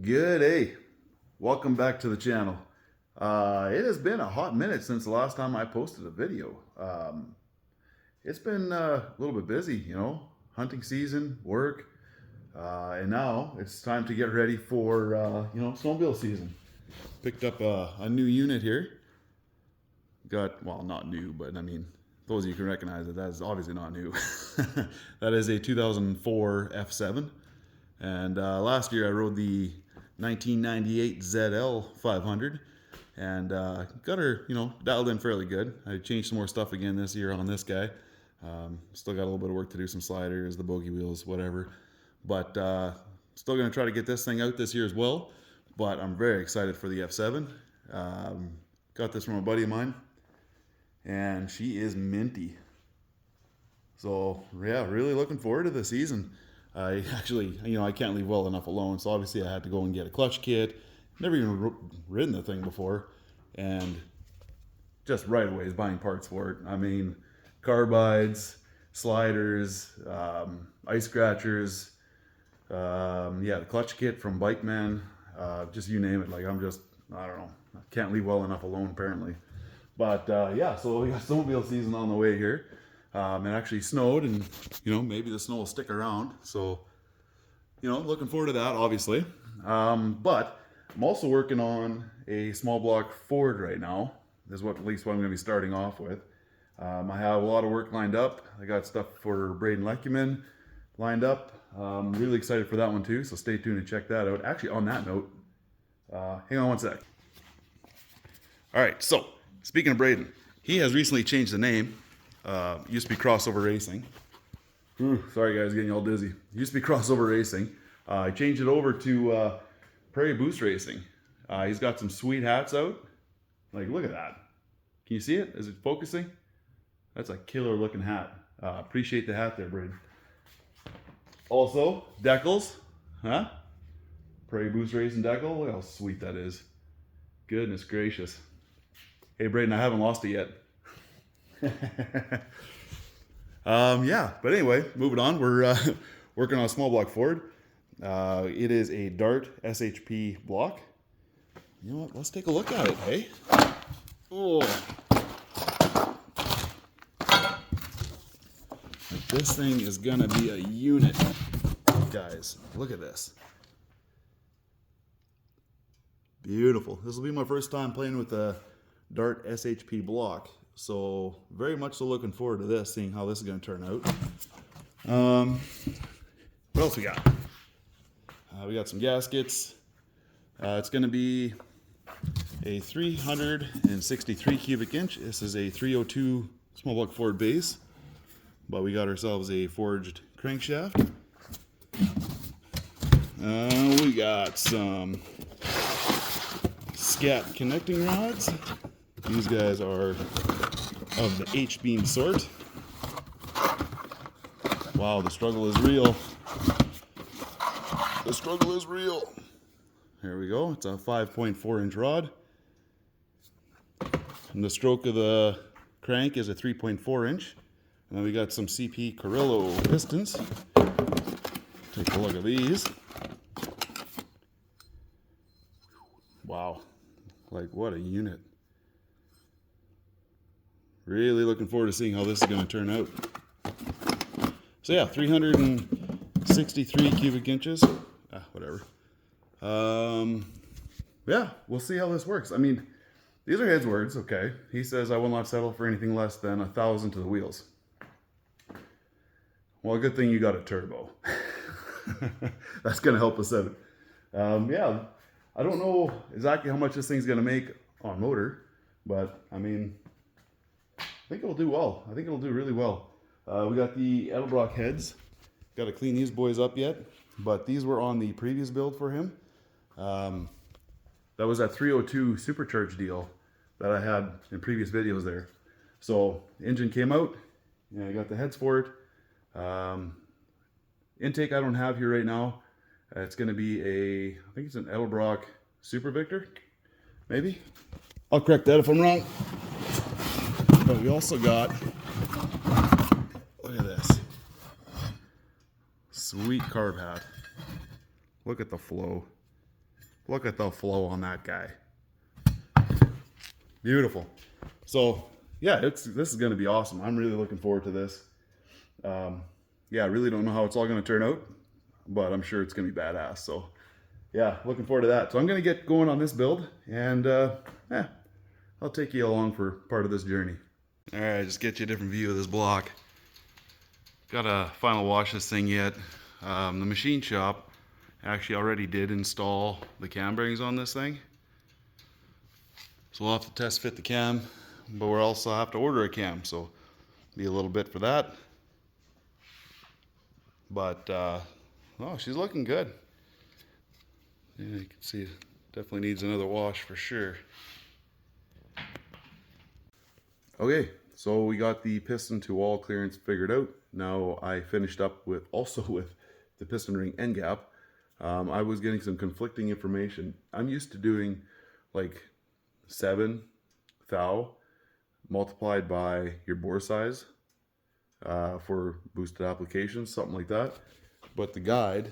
Good day. Welcome back to the channel. It has been a hot minute since the last time I posted a video. It's been a little bit busy, hunting season, work, and now it's time to get ready for, snowmobile season. Picked up a new unit here. Well, not new, but I mean, those of you can recognize it, that is obviously not new. That is a 2004 F7. And last year I rode the 1998 ZL 500 and got her, dialed in fairly good. I changed some more stuff again this year on this guy. Still got a little bit of work to do, some sliders, the bogey wheels, whatever. But still going to try to get this thing out this year as well. But I'm very excited for the F7. Got this from a buddy of mine, and she is minty. So yeah, really looking forward to the season. I actually, I can't leave well enough alone, so obviously I had to go and get a clutch kit. Never even ridden the thing before, and just right away is buying parts for it. I mean, carbides, sliders, ice scratchers, the clutch kit from Bike Man, just you name it. Like, I don't know, I can't leave well enough alone apparently. But so we got snowmobile season on the way here. It actually snowed, and maybe the snow will stick around, so looking forward to that, obviously. But I'm also working on a small block Ford right now. This is at least what I'm going to be starting off with. I have a lot of work lined up. I got stuff for Braden Lekuman lined up. I'm really excited for that one too, so stay tuned and check that out. Actually, on that note, hang on one sec. All right, so speaking of Braden, he has recently changed the name. Used to be Crossover Racing. Sorry guys, getting all dizzy. Used to be Crossover Racing. I changed it over to Prairie Boost Racing. He's got some sweet hats out. Like, look at that. Can you see it? Is it focusing? That's a killer looking hat. Appreciate the hat there, Braden. Also, decals. Prairie Boost Racing decal. Look how sweet that is. Goodness gracious. Hey Braden, I haven't lost it yet. But anyway, moving on. We're working on a small block Ford. It is a Dart SHP block. You know what? Let's take a look at it, hey? Oh, this thing is gonna be a unit, guys. Look at this. Beautiful. This will be my first time playing with a Dart SHP block. So very much so looking forward to this, seeing how this is going to turn out. What else we got? We got some gaskets. It's going to be a 363 cubic inch. This is a 302 small block Ford base, but we got ourselves a forged crankshaft. We got some Scat connecting rods. These guys are of the H-beam sort. Wow, the struggle is real. The struggle is real. There we go. It's a 5.4 inch rod. And the stroke of the crank is a 3.4 inch. And then we got some CP Carrillo pistons. Take a look at these. Wow. Like, what a unit. Really looking forward to seeing how this is going to turn out. So yeah, 363 cubic inches. Whatever. We'll see how this works. I mean, these are his words, okay? He says, I will not settle for anything less than 1,000 to the wheels. Well, good thing you got a turbo. That's going to help us out. I don't know exactly how much this thing's going to make on motor, but I mean, I think it'll do well. I think it'll do really well. We got the Edelbrock heads. Got to clean these boys up yet, but these were on the previous build for him. That was that 302 supercharged deal that I had in previous videos there. So the engine came out. I got the heads for it. Intake I don't have here right now. It's going to be I think it's an Edelbrock Super Victor, maybe. I'll correct that if I'm wrong. But we also got, look at this, sweet carb hat. Look at the flow. Look at the flow on that guy. Beautiful. So yeah, this is going to be awesome. I'm really looking forward to this. Yeah, I really don't know how it's all going to turn out, but I'm sure it's going to be badass. So yeah, looking forward to that. So I'm going to get going on this build, and yeah, I'll take you along for part of this journey. All right, just get you a different view of this block. Got to final wash this thing yet. The machine shop actually already did install the cam bearings on this thing. So we'll have to test fit the cam, but we'll also have to order a cam, so be a little bit for that. But oh, she's looking good. Yeah, you can see it definitely needs another wash for sure. Okay, so we got the piston to wall clearance figured out. Now I finished up with the piston ring end gap. I was getting some conflicting information. I'm used to doing like 7 thou multiplied by your bore size for boosted applications, something like that. But the guide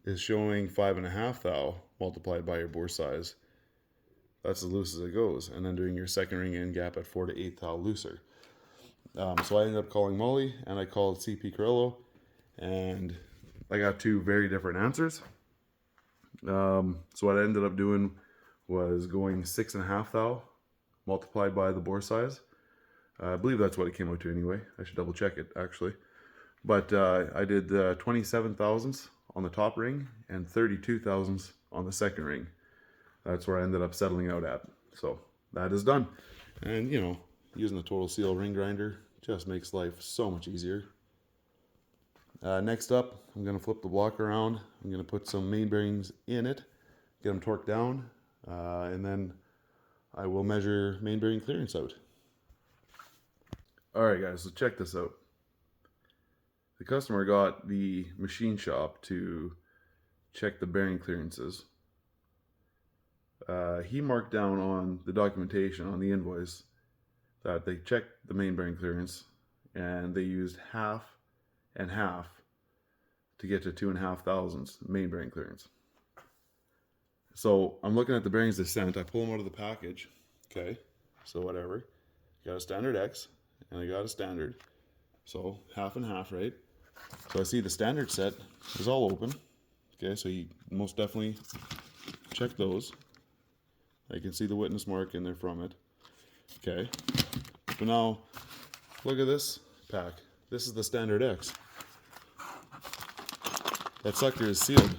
is showing 5.5 thou multiplied by your bore size. That's as loose as it goes. And then doing your second ring end gap at 4 to 8 thou looser. So I ended up calling Molly, and I called CP Carrillo, and I got 2 very different answers. So what I ended up doing was going 6.5 thou multiplied by the bore size. I believe that's what it came out to anyway. I should double check it actually. But I did 27 thousandths on the top ring and 32 thousandths on the second ring. That's where I ended up settling out at. So that is done. And you know, using the Total Seal ring grinder just makes life so much easier. Next up, I'm going to flip the block around. I'm going to put some main bearings in it, get them torqued down, and then I will measure main bearing clearance out. Alright guys, so check this out. The customer got the machine shop to check the bearing clearances. He marked down on the documentation on the invoice that they checked the main bearing clearance and they used half and half to get to 2.5 thousandths main bearing clearance. So I'm looking at the bearings they sent. I pull them out of the package. Okay, so whatever. Got a standard X and I got a standard. So half and half, right? So I see the standard set is all open. Okay, so you most definitely check those. I can see the witness mark in there from it. Okay, but now look at this pack. This is the standard X. That sucker is sealed.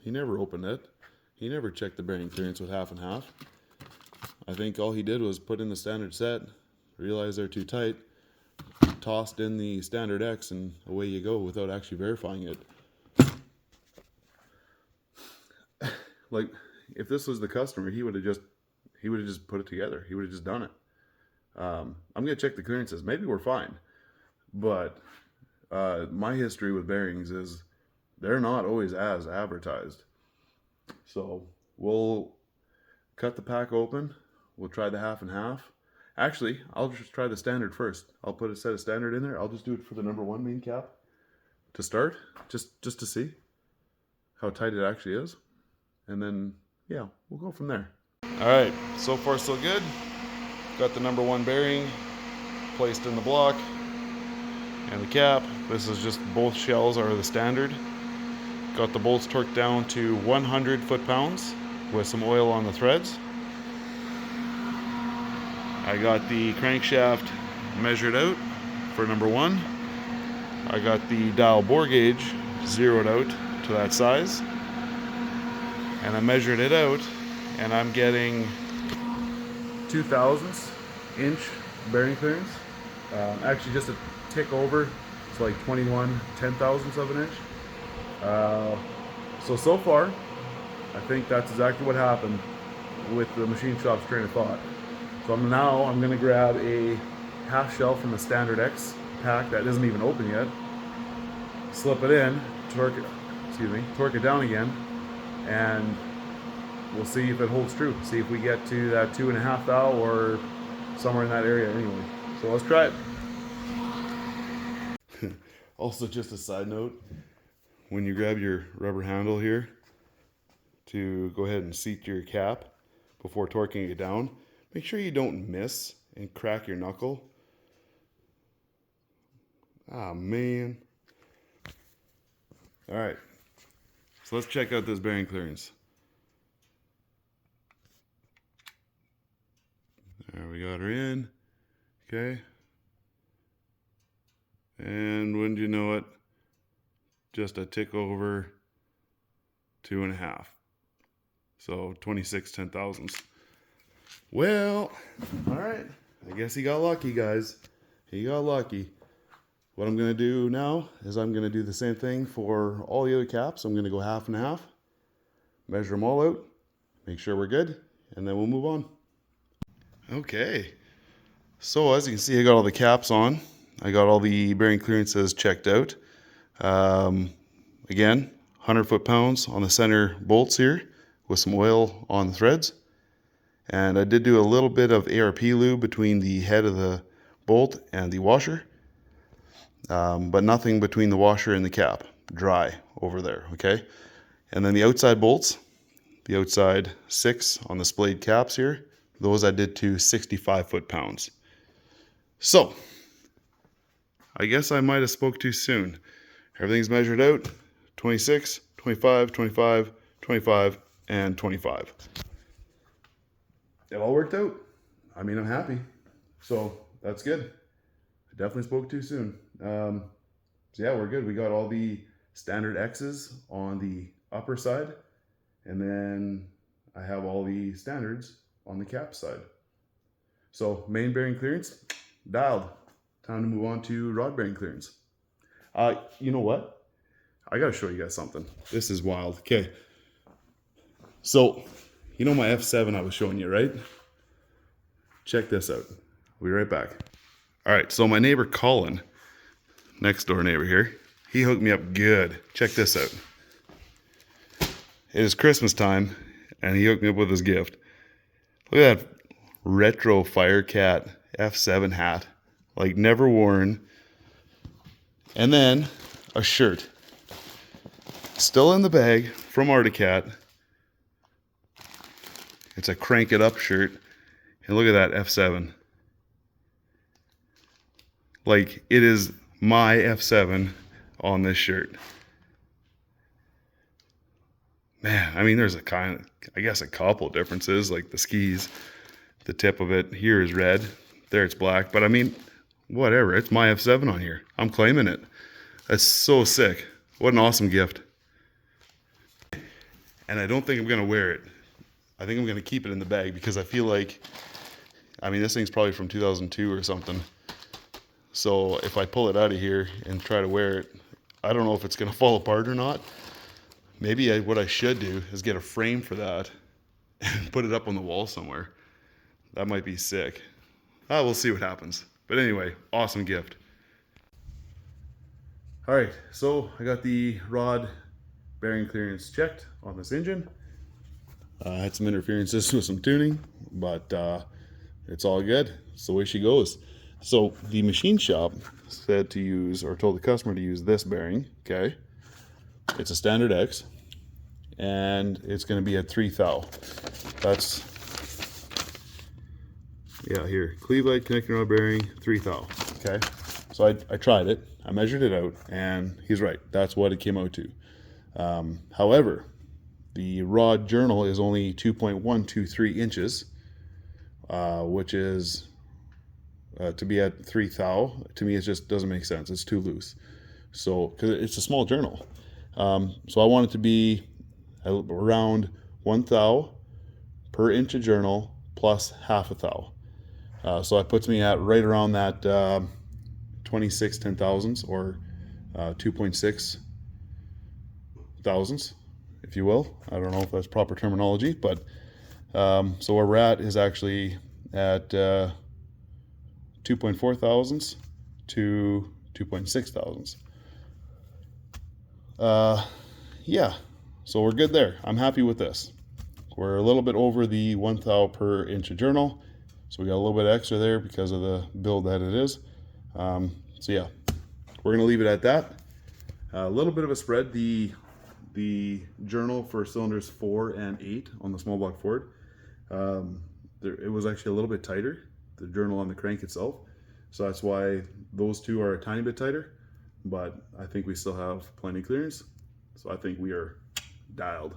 He never opened it. He never checked the bearing clearance with half and half. I think all he did was put in the standard set, realized they're too tight, tossed in the standard X, and away you go without actually verifying it. Like, if this was the customer, he would have just put it together. He would have just done it. I'm gonna check the clearances. Maybe we're fine, but my history with bearings is they're not always as advertised. So we'll cut the pack open. We'll try the half and half. Actually, I'll just try the standard first. I'll put a set of standard in there. I'll just do it for the number 1 main cap to start, just to see how tight it actually is. And then, yeah, we'll go from there. All right, so far so good. Got the number 1 bearing placed in the block and the cap. This is just, both shells are the standard. Got the bolts torqued down to 100 foot-pounds with some oil on the threads. I got the crankshaft measured out for number 1. I got the dial bore gauge zeroed out to that size. And I measured it out, and I'm getting 2 thousandths inch bearing clearance. Actually just a tick over. It's like 21 10,000ths of an inch. So far, I think that's exactly what happened with the machine shop's train of thought. So I'm going to grab a half shell from the standard X pack that isn't even open yet, slip it in, torque it down again, and we'll see if it holds true. See if we get to that 2.5 thou or somewhere in that area anyway. So let's try it. Also, just a side note, when you grab your rubber handle here, to go ahead and seat your cap before torquing it down. Make sure you don't miss and crack your knuckle. Ah, man. All right, so let's check out this bearing clearance. There, we got her in, okay. And wouldn't you know it, just a tick over 2.5. So 26 10,000ths. Well, all right. I guess he got lucky, guys. He got lucky. What I'm going to do now is I'm going to do the same thing for all the other caps. I'm going to go 1/2 and 1/2, measure them all out, make sure we're good, and then we'll move on. Okay. So as you can see, I got all the caps on. I got all the bearing clearances checked out. Again, 100 foot-pounds on the center bolts here with some oil on the threads. And I did do a little bit of ARP lube between the head of the bolt and the washer, but nothing between the washer and the cap. Dry over there, okay? And then the outside bolts, the outside 6 on the splayed caps here, those I did to 65 foot-pounds. So, I guess I might have spoke too soon. Everything's measured out, 26, 25, 25, 25, and 25. It all worked out. I mean, I'm happy. So, that's good. I definitely spoke too soon. So yeah, we're good. We got all the standard X's on the upper side, and then I have all the standards on the cap side. So, main bearing clearance, dialed. Time to move on to rod bearing clearance. You know what? I gotta show you guys something. This is wild. Okay. So, you know my F7 I was showing you, right? Check this out. I'll be right back. All right, so my neighbor Colin, next door neighbor here, he hooked me up good. Check this out. It is Christmas time, and he hooked me up with his gift. Look at that retro Firecat F7 hat. Like never worn. And then a shirt. Still in the bag from Arcticat. It's a crank it up shirt. And look at that F7. Like it is my F7 on this shirt. Man, I mean there's a kind of, I guess a couple differences, like the skis. The tip of it here is red. There it's black. But I mean, whatever, it's my F7 on here. I'm claiming it. That's so sick. What an awesome gift. And I don't think I'm gonna wear it. I think I'm gonna keep it in the bag because I feel like, I mean, this thing's probably from 2002 or something. So if I pull it out of here and try to wear it, I don't know if it's gonna fall apart or not. Maybe what I should do is get a frame for that and put it up on the wall somewhere. That might be sick. We'll see what happens. But anyway, awesome gift. All right, so I got the rod bearing clearance checked on this engine. I had some interferences with some tuning, but it's all good. It's the way she goes. So the machine shop said to use, or told the customer to use this bearing, okay? It's a standard X, and it's gonna be at 3 thou. That's, yeah, here, Cleveland connecting rod bearing, 3 thou, okay? So I tried it, I measured it out, and he's right, that's what it came out to. However, the rod journal is only 2.123 inches, which is, to be at 3 thou, to me it just doesn't make sense, it's too loose. So, because it's a small journal. So I want it to be around 1 thou per inch of journal plus 1/2 thou. So that puts me at right around that 26 10,000ths or 2.6 thousandths, if you will. I don't know if that's proper terminology, but so where we're at is actually at 2.4 thousandths to 2.6 thousandths. Yeah, so we're good there. I'm happy with this. We're a little bit over the 1 thou per inch of journal, so we got a little bit extra there because of the build that it is. So yeah, we're gonna leave it at that. A little bit of a spread. The the journal for cylinders 4 and 8 on the small block Ford. It was actually a little bit tighter, the journal on the crank itself. So that's why those two are a tiny bit tighter, but I think we still have plenty clearance. So I think we are dialed.